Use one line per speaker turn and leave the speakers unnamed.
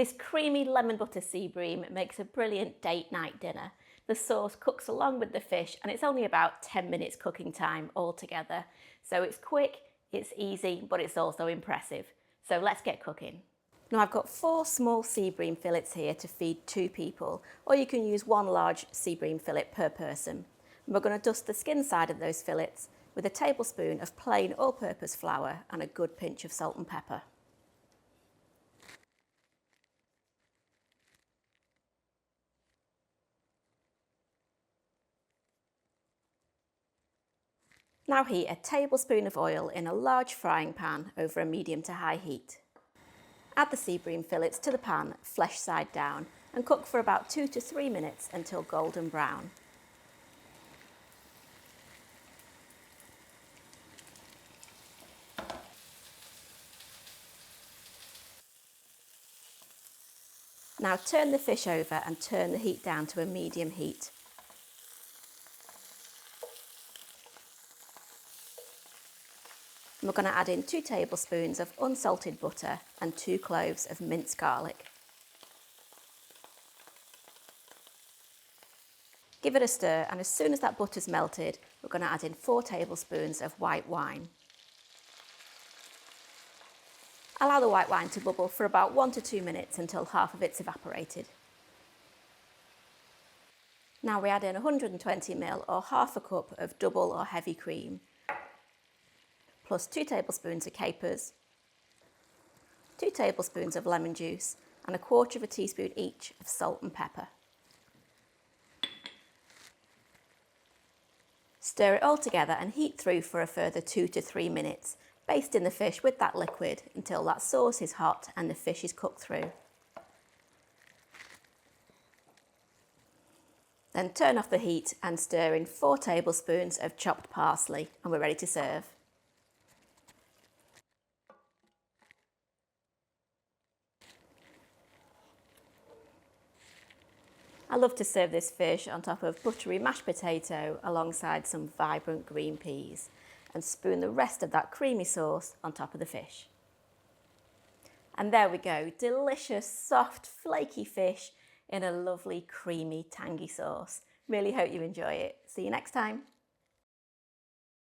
This creamy lemon butter sea bream makes a brilliant date night dinner. The sauce cooks along with the fish and it's only about 10 minutes cooking time altogether. So it's quick, it's easy, but it's also impressive. So let's get cooking. Now I've got 4 small sea bream fillets here to feed 2 people, or you can use 1 large sea bream fillet per person. And we're going to dust the skin side of those fillets with a tablespoon of plain all-purpose flour and a good pinch of salt and pepper. Now heat a tablespoon of oil in a large frying pan over a medium to high heat. Add the sea bream fillets to the pan, flesh side down, and cook for about 2 to 3 minutes until golden brown. Now turn the fish over and turn the heat down to a medium heat. And we're going to add in 2 tablespoons of unsalted butter and 2 cloves of minced garlic. Give it a stir, and as soon as that butter's melted, we're going to add in 4 tablespoons of white wine. Allow the white wine to bubble for about 1 to 2 minutes until half of it's evaporated. Now we add in 120 ml or half a cup of double or heavy cream, plus 2 tablespoons of capers, 2 tablespoons of lemon juice, and 1/4 teaspoon each of salt and pepper. Stir it all together and heat through for a further 2 to 3 minutes, basting the fish with that liquid until that sauce is hot and the fish is cooked through. Then turn off the heat and stir in 4 tablespoons of chopped parsley, and we're ready to serve. I love to serve this fish on top of buttery mashed potato alongside some vibrant green peas, and spoon the rest of that creamy sauce on top of the fish. And there we go, delicious, soft, flaky fish in a lovely, creamy, tangy sauce. Really hope you enjoy it. See you next time.